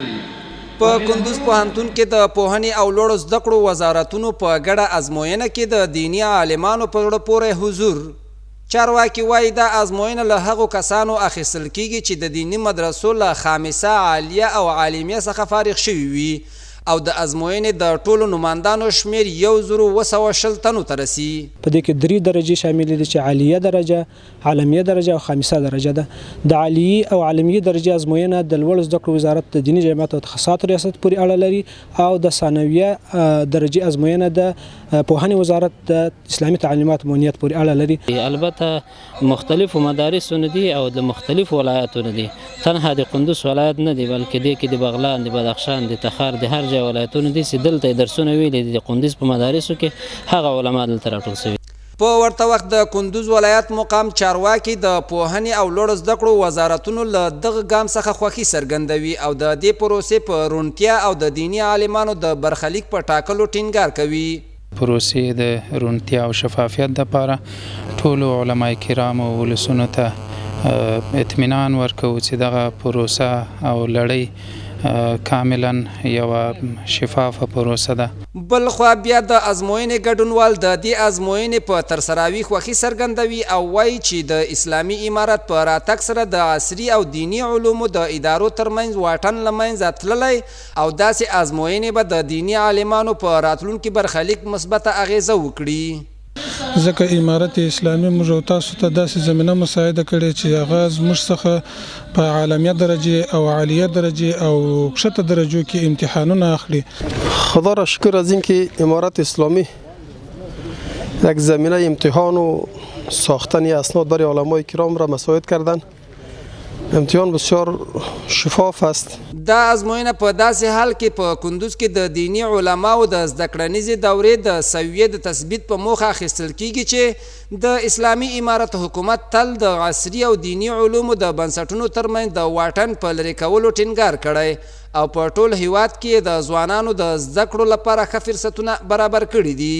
په کندوز پوهنتون کې د پوهنې او لوړو زده کړو وزارتونو په ګډه ازموینه کې د دیني عالمانو په زړه پورې حضور. چارواکي وایي دا ازموینه له هغو کسانو اخیستل کیږي چې د دیني مدرسو له خامسه، عالیه او عالمیه څخه فارغ شوي وي او د ازموینې د ټولو نمایندانو شمیر 1220 تنو ته رسي. په دې کې 3 درجې شامل دي چې عالیه درجه، عالمیه درجه او خامسه درجه ده. د عالیه او عالمیه درجه ازموینه د لوړ زده کړو وزارت د دیني جامعات او تخصصاتو ریاست پورې اړه لري او د ثانویه درجه ازموینه د پوهنې وزارت د اسلامي تعلیمات امنیت پورې اړه لري. البته مختلفو مدارسونه دي او د مختلفو ولایتونو دي، تنها د کندوز ولایت نه دی بلکې د کې د بغلان، د بدخشان، د تخار، د هر ولایتونو دي چې دلته درسونه ویلي دي. د کندوز په مدارسو کې هغه علما دلته راټول شوي. په ورته وخت د کندوز ولایت مقام چارواکي د پوهنې او لوړو زده کړو وزارتونو له دغه ګام څخه خوښي څرګندوي او د دې پروسې په روڼتیا او د دیني عالمانو د برخلیک په ټاکلو ټینګار کوي. پروسې د روڼتیا او شفافیت لپاره ټولو علما کرامو او ولسونو ته اطمینان ورکوو چې دغه پروسه او لړۍ کاملا یو شفافه پروسه ده. بل خو بیا د ازموینې ګډونوال د دې ازموینې په ترسراوي خوښي څرګندوي او وایي چې د اسلامي امارت په راتګ سره د عصري او دینی علومو د ادارو ترمنځ واټن له منځه تللی او داسې ازموینې به د دینی عالمانو په راتلونکي برخلیک مثبته اغیزه وکړي. ځکه امارت اسلامي موږ او تاسو ته داسې زمینه مساعده کړې چې هغه زموږ څخه په عالمیه درجه او عالیه درجه او کښته درجو کې امتحانونه اخلي. خدا را شکر از اینکه امارت اسلامی یک زمینه امتحان و ساختن اسناد برای علمای کرام را مساعد کردن. امتحان بسیار شفاف است. دا ازموینه په داسې حال کې په کندوز کې د دینی علماو د زده کړنیزې دورې د سویې د تثبیت په موخه اخیستل کیږي چې د اسلامي امارت حکومت تل د عصري او دینی علومو د بنسټونو ترمنځ د واټن په لرې کولو ټینګار کړی او په ټول هیواد کې د ځوانانو د زده کړو لپاره ښه فرصتونه برابر کړي دي.